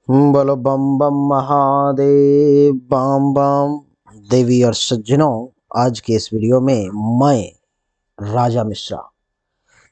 बोलो बम बम महादेव बम बम। देवी और सज्जनों, आज के इस वीडियो में मैं राजा मिश्रा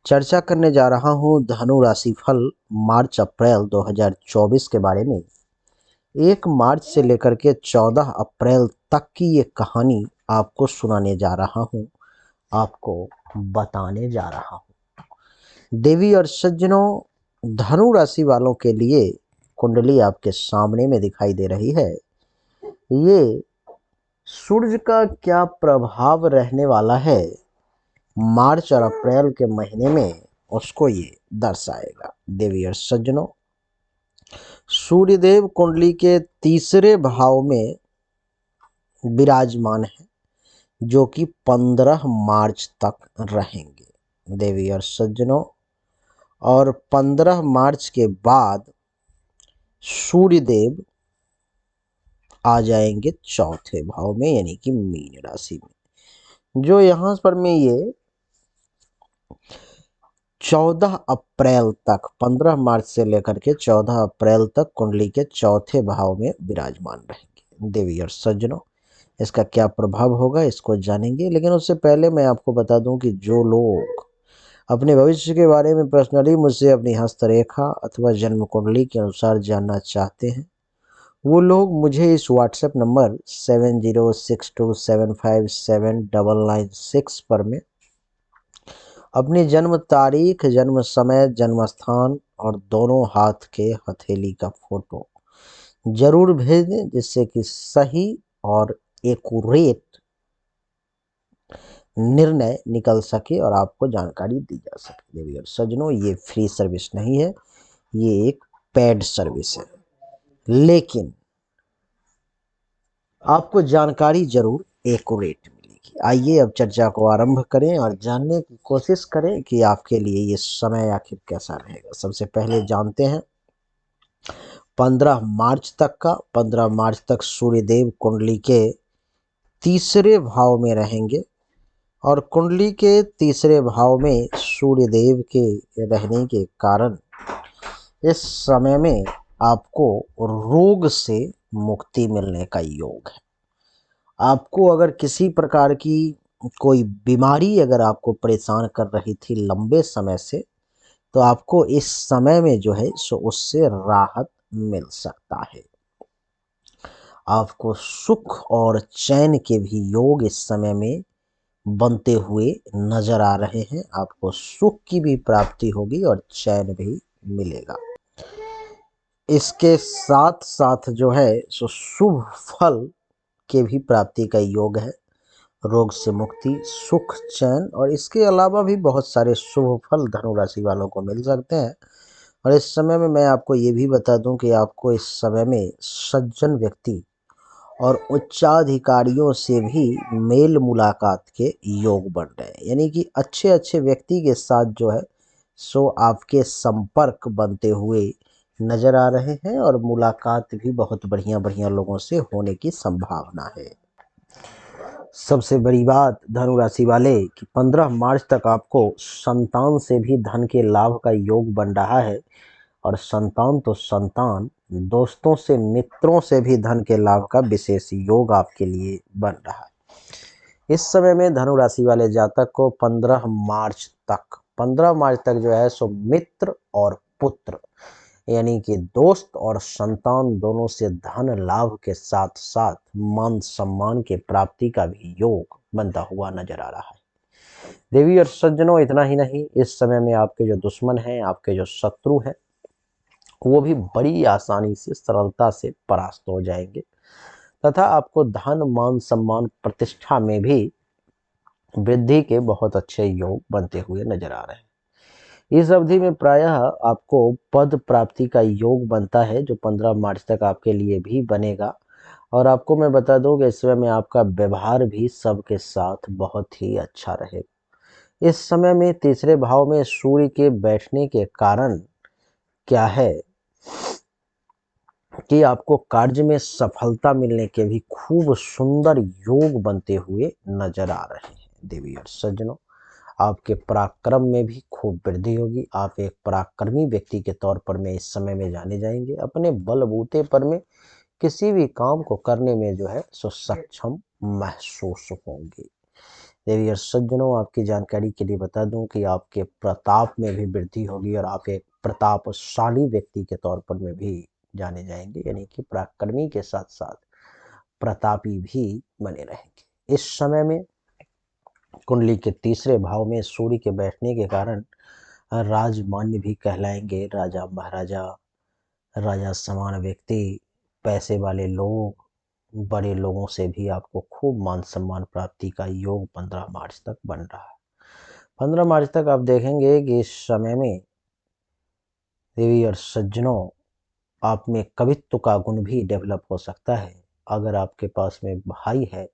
चर्चा करने जा रहा हूं धनु राशि फल मार्च अप्रैल 2024 के बारे में। 1 मार्च से लेकर के 14 अप्रैल तक की ये कहानी आपको सुनाने जा रहा हूं, आपको बताने जा रहा हूं। देवी और सज्जनों, धनु राशि वालों के लिए कुंडली आपके सामने में दिखाई दे रही है। ये सूर्य का क्या प्रभाव रहने वाला है मार्च और अप्रैल के महीने में, उसको ये दर्शाएगा। देवी और सज्जनों, सूर्यदेव कुंडली के तीसरे भाव में विराजमान है, जो कि 15 मार्च तक रहेंगे। देवी और सज्जनों, और 15 मार्च के बाद सूर्यदेव आ जाएंगे चौथे भाव में, यानी कि मीन राशि में। जो यहाँ पर में ये 14 अप्रैल तक, 15 मार्च से लेकर के 14 अप्रैल तक कुंडली के चौथे भाव में विराजमान रहेंगे। देवी और सज्जनों, इसका क्या प्रभाव होगा इसको जानेंगे, लेकिन उससे पहले मैं आपको बता दूं कि जो लोग अपने भविष्य के बारे में पर्सनली मुझसे अपनी हस्तरेखा अथवा जन्म कुंडली के अनुसार जानना चाहते हैं, वो लोग मुझे इस व्हाट्सएप नंबर 7062757996 पर में अपनी जन्म तारीख, जन्म समय, जन्म स्थान और दोनों हाथ के हथेली का फोटो जरूर भेज दें, जिससे कि सही और एक्यूरेट निर्णय निकल सके और आपको जानकारी दी जा सके। देवी और सज्जनों, ये फ्री सर्विस नहीं है, ये एक पेड सर्विस है, लेकिन आपको जानकारी जरूर एक्यूरेट मिलेगी। आइए अब चर्चा को आरंभ करें और जानने की कोशिश करें कि आपके लिए ये समय आखिर कैसा रहेगा। सबसे पहले जानते हैं 15 मार्च तक का। 15 मार्च तक सूर्यदेव कुंडली के तीसरे भाव में रहेंगे, और कुंडली के तीसरे भाव में सूर्यदेव के रहने के कारण इस समय में आपको रोग से मुक्ति मिलने का योग है। आपको अगर किसी प्रकार की कोई बीमारी अगर आपको परेशान कर रही थी लंबे समय से, तो आपको इस समय में जो है सो उससे राहत मिल सकता है। आपको सुख और चैन के भी योग इस समय में बनते हुए नजर आ रहे हैं। आपको सुख की भी प्राप्ति होगी और चैन भी मिलेगा। इसके साथ साथ जो है सो शुभ फल के भी प्राप्ति का योग है। रोग से मुक्ति, सुख, चैन और इसके अलावा भी बहुत सारे शुभ फल धनु राशि वालों को मिल सकते हैं। और इस समय में मैं आपको ये भी बता दूं कि आपको इस समय में सज्जन व्यक्ति और उच्चाधिकारियों से भी मेल मुलाकात के योग बन रहे हैं, यानी कि अच्छे अच्छे व्यक्ति के साथ जो है सो आपके संपर्क बनते हुए नजर आ रहे हैं, और मुलाकात भी बहुत बढ़िया बढ़िया लोगों से होने की संभावना है। सबसे बड़ी बात धनु राशि वाले कि 15 मार्च तक आपको संतान से भी धन के लाभ का योग बन रहा है, और संतान तो संतान, दोस्तों से, मित्रों से भी धन के लाभ का विशेष योग आपके लिए बन रहा है। इस समय में धनु राशि वाले जातक को 15 मार्च तक जो है सो मित्र और पुत्र, यानी कि दोस्त और संतान दोनों से धन लाभ के साथ साथ मान सम्मान के प्राप्ति का भी योग बनता हुआ नजर आ रहा है। देवी और सज्जनों, इतना ही नहीं, इस समय में आपके जो दुश्मन हैं, आपके जो शत्रु हैं, वो भी बड़ी आसानी से, सरलता से परास्त हो जाएंगे, तथा आपको धन, मान सम्मान, प्रतिष्ठा में भी वृद्धि के बहुत अच्छे योग बनते हुए नजर आ रहे हैं। इस अवधि में प्रायः आपको पद प्राप्ति का योग बनता है, जो 15 मार्च तक आपके लिए भी बनेगा। और आपको मैं बता दूं कि इस समय में आपका व्यवहार भी सबके साथ बहुत ही अच्छा रहेगा। इस समय में तीसरे भाव में सूर्य के बैठने के कारण क्या है कि आपको कार्य में सफलता मिलने के भी खूब सुंदर योग बनते हुए नजर आ रहे हैं। देवी और सज्जनों, आपके पराक्रम में भी खूब वृद्धि होगी। आप एक पराक्रमी व्यक्ति के तौर पर में इस समय में जाने जाएंगे। अपने बलबूते पर में किसी भी काम को करने में जो है सो सक्षम महसूस होंगे। देवी और सज्जनों, आपकी जानकारी के लिए बता दूं कि आपके प्रताप में भी वृद्धि होगी और आप एक प्रतापशाली व्यक्ति के तौर पर में भी जाने जाएंगे, यानी कि पराक्रमी के साथ साथ प्रतापी भी बने रहेंगे। इस समय में कुंडली के तीसरे भाव में सूर्य के बैठने के कारण राजमान्य भी कहलाएंगे। राजा महाराजा, राजा समान व्यक्ति, पैसे वाले लोग, बड़े लोगों से भी आपको खूब मान सम्मान प्राप्ति का योग 15 मार्च तक बन रहा है। 15 मार्च तक आप देखेंगे कि इस समय में देवी और सज्जनों, आप में कवित्व का गुण भी डेवलप हो सकता है। अगर आपके पास में भाई है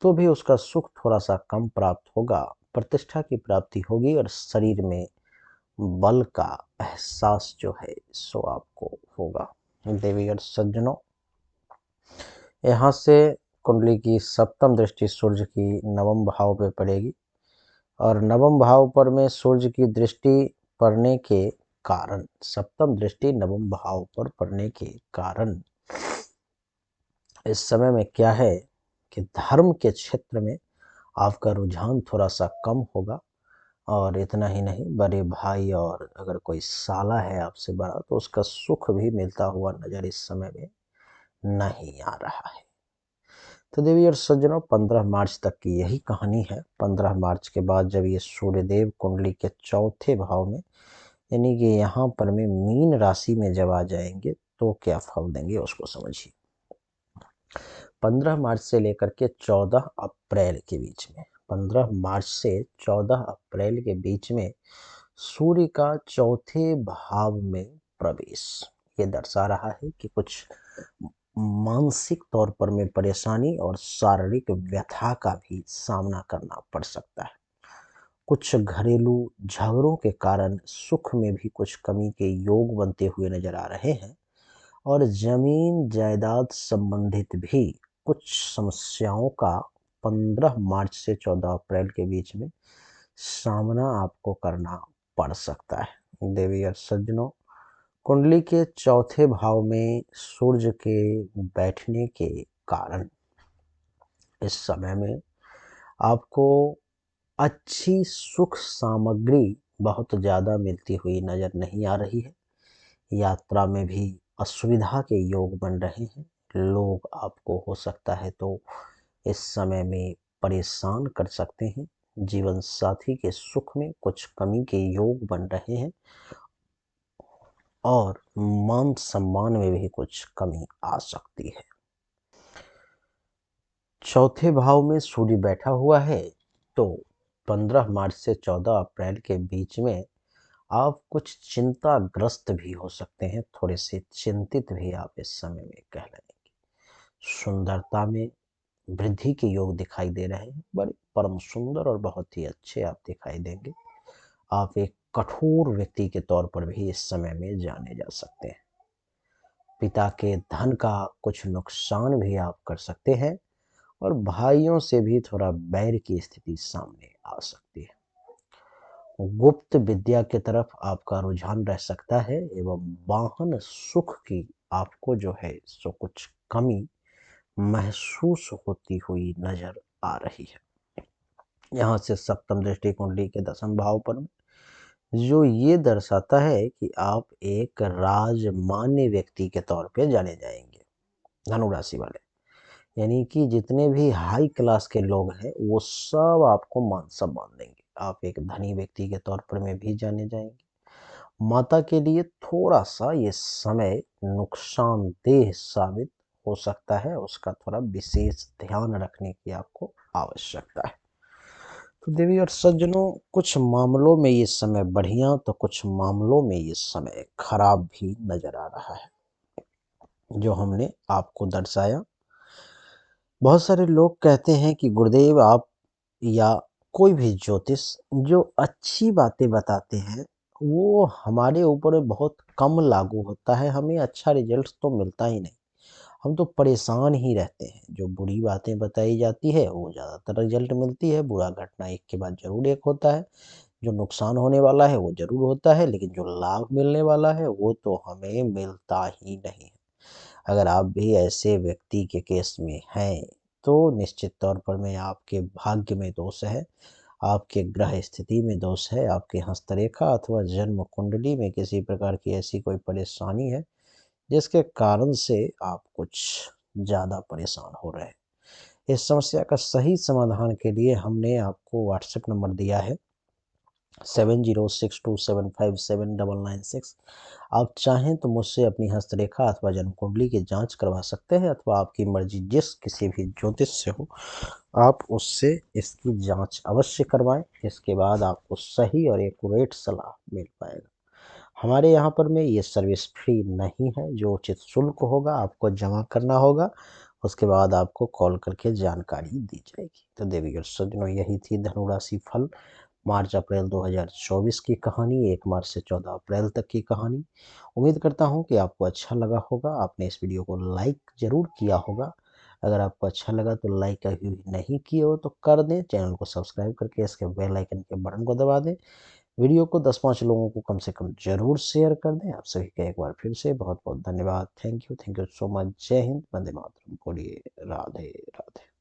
तो भी उसका सुख थोड़ा सा कम प्राप्त होगा। प्रतिष्ठा की प्राप्ति होगी और शरीर में बल का एहसास जो है सो आपको होगा। देवी और सज्जनों, यहाँ से कुंडली की सप्तम दृष्टि सूर्य की नवम भाव पे पड़ेगी और नवम भाव पर में सूर्य की दृष्टि पड़ने के कारण, सप्तम दृष्टि नवम भाव पर पड़ने के कारण इस समय में क्या है कि धर्म के क्षेत्र में आपका रुझान थोड़ा सा कम होगा। और इतना ही नहीं, बड़े भाई और अगर कोई साला है आपसे बड़ा तो उसका सुख भी मिलता हुआ नजर इस समय में नहीं आ रहा है। तो देवी और सज्जनों, 15 मार्च तक की यही कहानी है। 15 मार्च के बाद जब ये सूर्यदेव कुंडली के चौथे भाव में, यानी कि यहाँ पर में मीन राशि में जब आ जाएंगे तो क्या फल देंगे उसको समझिए। 15 मार्च से लेकर के 14 अप्रैल के बीच में, 15 मार्च से 14 अप्रैल के बीच में सूर्य का चौथे भाव में प्रवेश ये दर्शा रहा है कि कुछ मानसिक तौर पर में परेशानी और शारीरिक व्यथा का भी सामना करना पड़ सकता है। कुछ घरेलू झगड़ों के कारण सुख में भी कुछ कमी के योग बनते हुए नजर आ रहे हैं और जमीन जायदाद संबंधित भी कुछ समस्याओं का 15 मार्च से 14 अप्रैल के बीच में सामना आपको करना पड़ सकता है। देवी और सज्जनों, कुंडली के चौथे भाव में सूर्य के बैठने के कारण इस समय में आपको अच्छी सुख सामग्री बहुत ज़्यादा मिलती हुई नजर नहीं आ रही है। यात्रा में भी असुविधा के योग बन रहे हैं। लोग आपको हो सकता है तो इस समय में परेशान कर सकते हैं। जीवन साथी के सुख में कुछ कमी के योग बन रहे हैं और मान सम्मान में भी कुछ कमी आ सकती है। चौथे भाव में सूर्य बैठा हुआ है तो 15 मार्च से 14 अप्रैल के बीच में आप कुछ चिंताग्रस्त भी हो सकते हैं। थोड़े से चिंतित भी आप इस समय में कहलाएंगे। सुंदरता में वृद्धि के योग दिखाई दे रहे हैं। बड़े परम सुंदर और बहुत ही अच्छे आप दिखाई देंगे। आप एक कठोर व्यक्ति के तौर पर भी इस समय में जाने जा सकते हैं। पिता के धन का कुछ नुकसान भी आप कर सकते हैं और भाइयों से भी थोड़ा बैर की स्थिति सामने आ सकती है। गुप्त विद्या की तरफ आपका रुझान रह सकता है एवं वाहन सुख की आपको जो है सो कुछ कमी महसूस होती हुई नजर आ रही है। यहाँ से सप्तम दृष्टि कुंडली के दसम भाव पर जो ये दर्शाता है कि आप एक राजमान्य व्यक्ति के तौर पे जाने जाएंगे। धनु राशि वाले, यानी कि जितने भी हाई क्लास के लोग हैं वो सब आपको मान सम्मान देंगे। आप एक धनी व्यक्ति के तौर पर में भी जाने जाएंगे। माता के लिए थोड़ा सा ये समय नुकसानदेह साबित हो सकता है, उसका थोड़ा विशेष ध्यान रखने की आपको आवश्यकता है। तो देवी और सज्जनों, कुछ मामलों में ये समय बढ़िया तो कुछ मामलों में ये समय खराब भी नजर आ रहा है जो हमने आपको दर्शाया। बहुत सारे लोग कहते हैं कि गुरुदेव आप या कोई भी ज्योतिष जो अच्छी बातें बताते हैं वो हमारे ऊपर बहुत कम लागू होता है, हमें अच्छा रिजल्ट तो मिलता ही नहीं। हम तो परेशान ही रहते हैं। जो बुरी बातें बताई जाती है वो ज़्यादातर रिजल्ट मिलती है, बुरा घटना एक के बाद ज़रूर एक होता है। जो नुकसान होने वाला है वो ज़रूर होता है, लेकिन जो लाभ मिलने वाला है वो तो हमें मिलता ही नहीं है। अगर आप भी ऐसे व्यक्ति के केस में हैं, तो निश्चित तौर पर मैं आपके भाग्य में दोष है, आपके ग्रह स्थिति में दोष है, आपके हस्तरेखा अथवा जन्म कुंडली में किसी प्रकार की ऐसी कोई परेशानी है, जिसके कारण से आप कुछ ज़्यादा परेशान हो रहे हैं। इस समस्या का सही समाधान के लिए हमने आपको व्हाट्सएप नंबर दिया है 7062757996। आप चाहें तो मुझसे अपनी हस्तरेखा अथवा जन्म कुंडली की जांच करवा सकते हैं, अथवा आपकी मर्जी जिस किसी भी ज्योतिष से हो आप उससे इसकी जांच अवश्य करवाएं। इसके बाद आपको सही और एक्यूरेट सलाह मिल पाएगा। हमारे यहाँ पर में ये सर्विस फ्री नहीं है, जो उचित शुल्क होगा आपको जमा करना होगा, उसके बाद आपको कॉल करके जानकारी दी जाएगी। तो देवी और सज्जनों, यही थी धनु राशि फल मार्च अप्रैल 2024 की कहानी, 1 मार्च से 14 अप्रैल तक की कहानी। उम्मीद करता हूँ कि आपको अच्छा लगा होगा। आपने इस वीडियो को लाइक ज़रूर किया होगा। अगर आपको अच्छा लगा तो लाइक अभी नहीं किए हो तो कर दें, चैनल को सब्सक्राइब करके इसके बेल आइकन के बटन को दबा दें। वीडियो को 10-5 लोगों को कम से कम ज़रूर शेयर कर दें। आप सभी का एक बार फिर से बहुत बहुत धन्यवाद। Thank you so much. जय हिंद, वंदे मातरम। बोलिए राधे राधे।